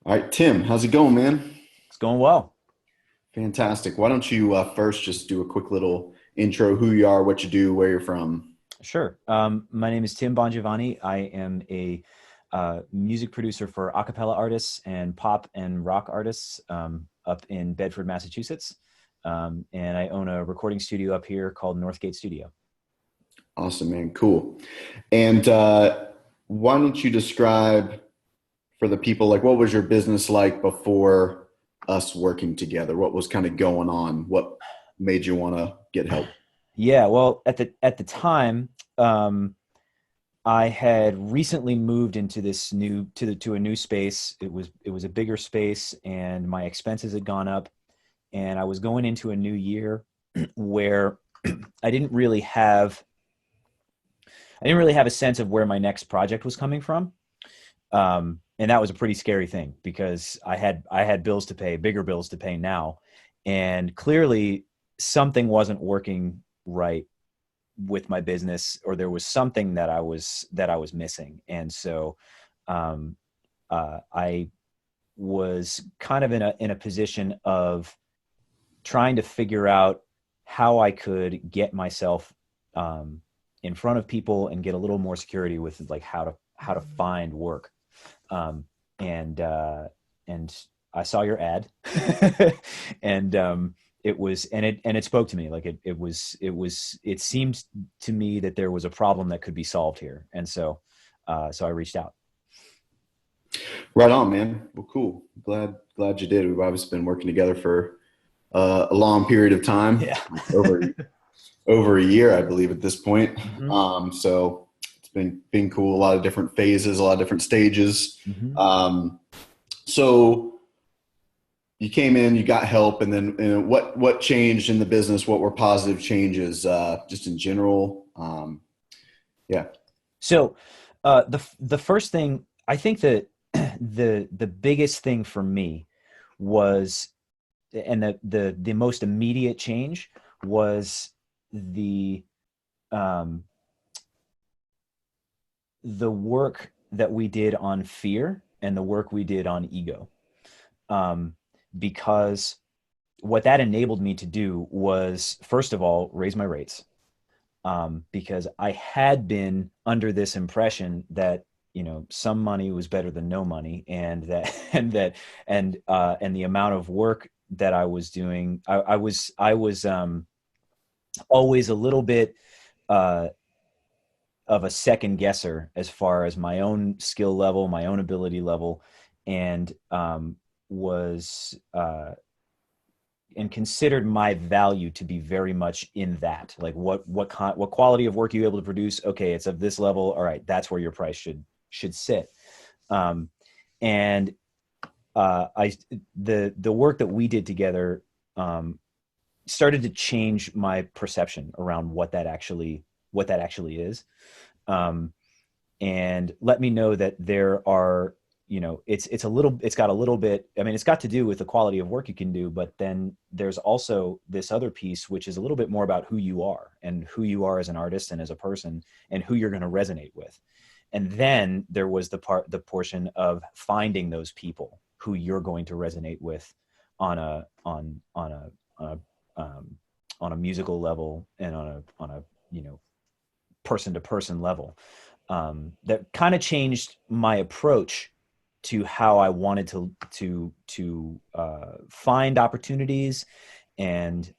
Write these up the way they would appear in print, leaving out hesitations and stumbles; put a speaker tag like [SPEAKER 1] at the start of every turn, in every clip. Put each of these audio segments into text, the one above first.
[SPEAKER 1] All right, Tim, how's it going, man?
[SPEAKER 2] It's going well.
[SPEAKER 1] Fantastic. Why don't you first just do a quick little intro, who you are, what you do, where you're from?
[SPEAKER 2] Sure. My name is Tim Bongiovanni. I am a music producer for a cappella artists and pop and rock artists up in Bedford, Massachusetts. And I own a recording studio up here called Northgate Studio.
[SPEAKER 1] Awesome, man. Cool. And why don't you describe for the people, like, what was your business like before us working together? What was kind of going on? What made you want to get help?
[SPEAKER 2] Yeah, well, at the time, um, I had recently moved into this new to a new space. It was a bigger space, and my expenses had gone up, and I was going into a new year where I didn't really have I didn't really have a sense of where my next project was coming from. And that was a pretty scary thing because I had bills to pay, bigger bills to pay now, and clearly something wasn't working right with my business, or there was something that I was missing. And so I was kind of in a position of trying to figure out how I could get myself in front of people and get a little more security with like how to find work. Um, and and I saw your ad, and it spoke to me. Like it seemed to me that there was a problem that could be solved here, and so I reached out.
[SPEAKER 1] Right on, man. Well, cool. Glad you did. We've obviously been working together for a long period of time,
[SPEAKER 2] Yeah.
[SPEAKER 1] over a year, I believe, at this point.
[SPEAKER 2] Hmm.
[SPEAKER 1] So it's been cool. A lot of different phases, a lot of different stages.
[SPEAKER 2] Hmm.
[SPEAKER 1] Um, so you came in, you got help, and then what changed in the business? What were positive changes, just in general? Yeah.
[SPEAKER 2] So the first thing I think that the biggest thing for me was, and the most immediate change was the um, the work that we did on fear and the work we did on ego. Um, because what that enabled me to do was, first of all, raise my rates. Because I had been under this impression that some money was better than no money, and that and the amount of work that I was doing, I was always a little bit uh, of a second guesser as far as my own skill level, my own ability level, and was and considered my value to be very much in that. Like what quality of work are you able to produce? Okay, it's of this level. All right, that's where your price should sit. Um, and I the work that we did together um, started to change my perception around what that actually is. Um, and let me know that there are, it's got a little bit, I mean, it's got to do with the quality of work you can do, but then there's also this other piece which is a little bit more about who you are and who you are as an artist and as a person, and who you're going to resonate with. And then there was the portion of finding those people who you're going to resonate with on a on a on a musical level, and on a person to person level. That kind of changed my approach to how I wanted to find opportunities, and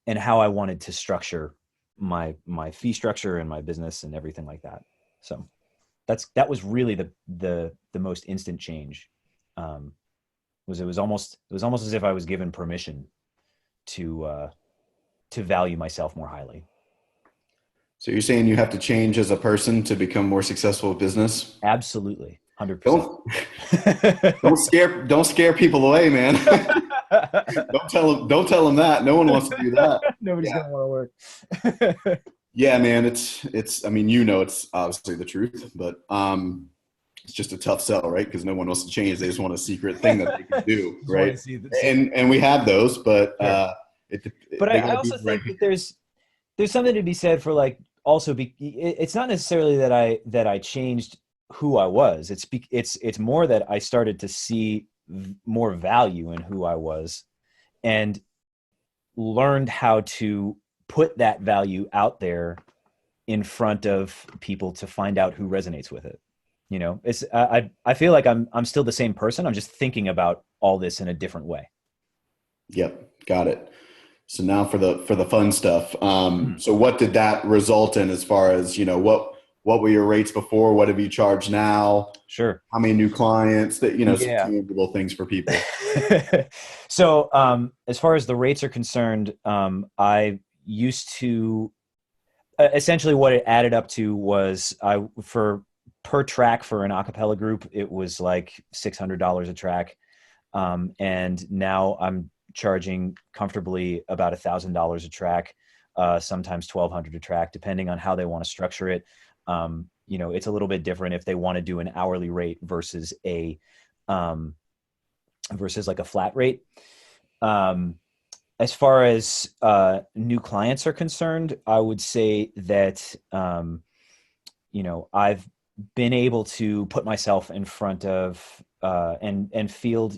[SPEAKER 2] how I wanted to structure my fee structure and my business and everything like that. So that was really the most instant change. Um, it was almost as if I was given permission to to value myself more highly.
[SPEAKER 1] So you're saying you have to change as a person to become more successful with business?
[SPEAKER 2] Absolutely, 100%.
[SPEAKER 1] Don't don't scare people away, man. Don't tell them that. No one wants to do that.
[SPEAKER 2] Nobody's
[SPEAKER 1] Yeah.
[SPEAKER 2] gonna want to work.
[SPEAKER 1] Yeah, man, it's I mean, it's obviously the truth, but it's just a tough sell, right? Because no one wants to change. They just want a secret thing that they can do,
[SPEAKER 2] Just want
[SPEAKER 1] right?
[SPEAKER 2] to see the
[SPEAKER 1] And we have those, but
[SPEAKER 2] sure.
[SPEAKER 1] it
[SPEAKER 2] But I,
[SPEAKER 1] they got
[SPEAKER 2] I
[SPEAKER 1] to be
[SPEAKER 2] also
[SPEAKER 1] the right
[SPEAKER 2] think that
[SPEAKER 1] people.
[SPEAKER 2] there's something to be said for, like, also it's not necessarily that I changed who I was. It's more that I started to see more value in who I was, and learned how to put that value out there in front of people to find out who resonates with it. You know, I feel like I'm still the same person. I'm just thinking about all this in a different way.
[SPEAKER 1] Yep, got it. So now for the fun stuff.
[SPEAKER 2] Mhm.
[SPEAKER 1] So what did that result in as far as, what were your rates before? What have you charged now?
[SPEAKER 2] Sure.
[SPEAKER 1] How many new clients that, some
[SPEAKER 2] Yeah.
[SPEAKER 1] tangible things for people.
[SPEAKER 2] So, as far as the rates are concerned, I used to essentially what it added up to was I for per track for an a cappella group, it was like $600 a track. And now I'm charging comfortably about $1,000 a track, sometimes 1,200 a track, depending on how they want to structure it. It's a little bit different if they want to do an hourly rate um, versus like a flat rate. Um, as far as new clients are concerned, I would say that I've been able to put myself in front of and field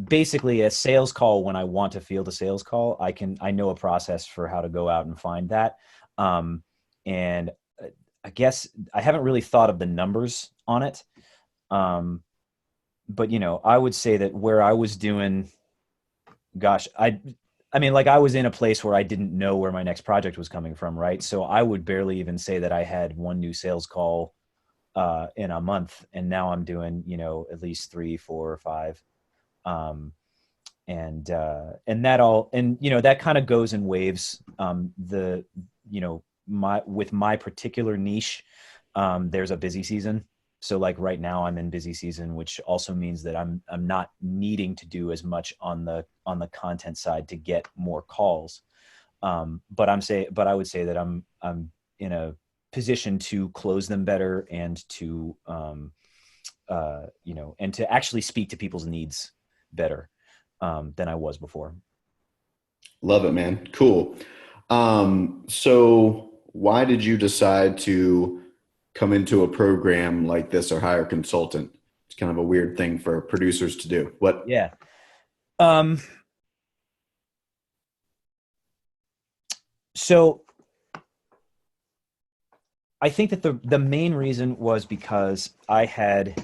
[SPEAKER 2] basically a sales call when I want to field a sales call. I know a process for how to go out and find that. And I guess I haven't really thought of the numbers on it. But I would say that where I was doing, gosh, I mean, like I was in a place where I didn't know where my next project was coming from, right? So I would barely even say that I had one new sales call in a month, and now I'm doing, at least three, four, or five. Um, and that all, and that kind of goes in waves. My with my particular niche, there's a busy season. So like right now I'm in busy season, which also means that I'm not needing to do as much on the content side to get more calls. But I would say that I'm in a position to close them better and to and to actually speak to people's needs better than I was before.
[SPEAKER 1] Love it, man. Cool. So why did you decide to come into a program like this or hire a consultant? It's kind of a weird thing for producers to do. What?
[SPEAKER 2] Yeah. Um, so I think that the main reason was because I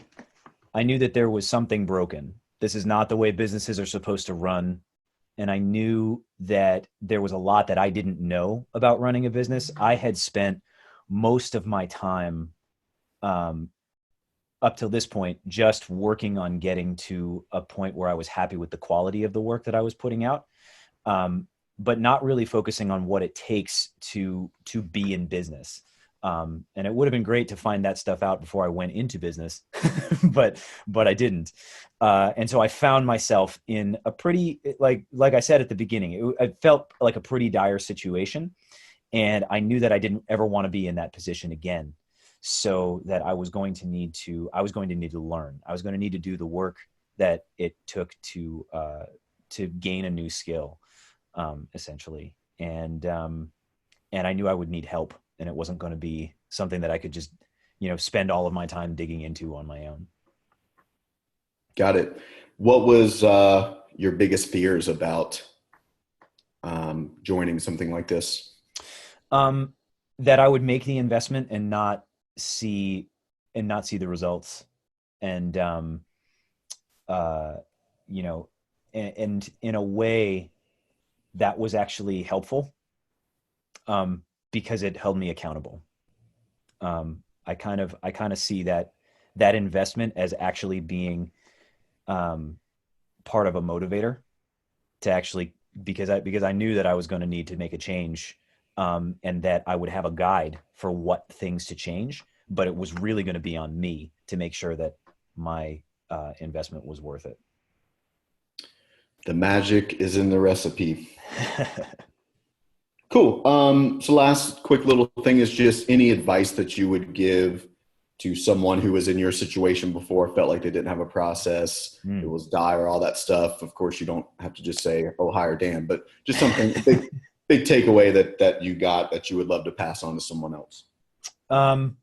[SPEAKER 2] knew that there was something broken. This is not the way businesses are supposed to run. And I knew that there was a lot that I didn't know about running a business. I had spent most of my time um, up till this point just working on getting to a point where I was happy with the quality of the work that I was putting out, but not really focusing on what it takes to be in business. And it would have been great to find that stuff out before I went into business, but I didn't. And so I found myself in a pretty, like I said at the beginning, it felt like a pretty dire situation. And I knew that I didn't ever want to be in that position again. So that I was going to need to learn. I was going to need to do the work that it took to gain a new skill, essentially. And I knew I would need help, and it wasn't going to be something that I could just, spend all of my time digging into on my own.
[SPEAKER 1] Got it. What was your biggest fears about joining something like this?
[SPEAKER 2] Um, that I would make the investment and see not see the results, and uh, you know, and in a way that was actually helpful, because it held me accountable. I kind of see that investment as actually being um, part of a motivator to actually, because I knew that I was going to need to make a change, and that I would have a guide for what things to change, but it was really going to be on me to make sure that my investment was worth it.
[SPEAKER 1] The magic is in the recipe. Cool. So last quick little thing is just any advice that you would give to someone who was in your situation before, felt like they didn't have a process, it
[SPEAKER 2] Mm.
[SPEAKER 1] was dire, all that stuff. Of course, you don't have to just say, "Oh, hire Dan," but just something big, big takeaway that you got that you would love to pass on to someone else.
[SPEAKER 2] Um,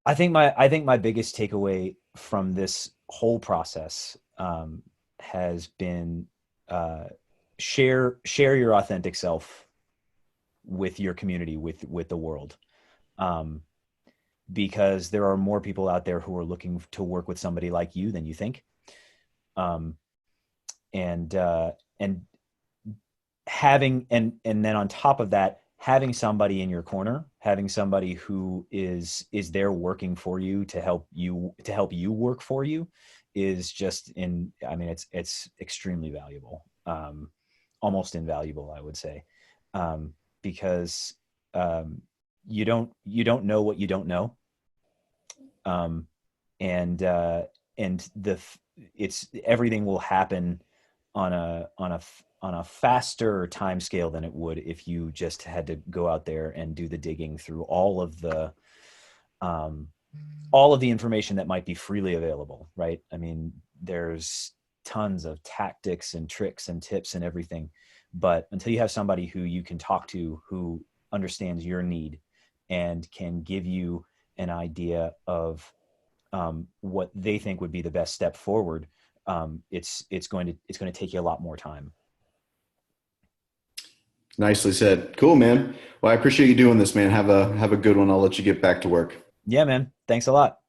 [SPEAKER 2] I think my biggest takeaway from this whole process has been uh, share your authentic self with your community, with the world, um, because there are more people out there who are looking to work with somebody like you than you think, um, and having and then on top of that, having somebody in your corner, having somebody who is there working for you to help you work for you is just in I mean it's extremely valuable, almost invaluable, I would say, um, because um, you don't know what you don't know, um, and and the it's everything will happen on a faster time scale than it would if you just had to go out there and do the digging through um, all of the information that might be freely available, right? I mean, there's tons of tactics and tricks and tips and everything, but until you have somebody who you can talk to who understands your need and can give you an idea of what they think would be the best step forward, it's going to take you a lot more time.
[SPEAKER 1] Nicely said. Cool, man. Well, I appreciate you doing this, man. Have a good one. I'll let you get back to work.
[SPEAKER 2] Yeah, man. Thanks a lot.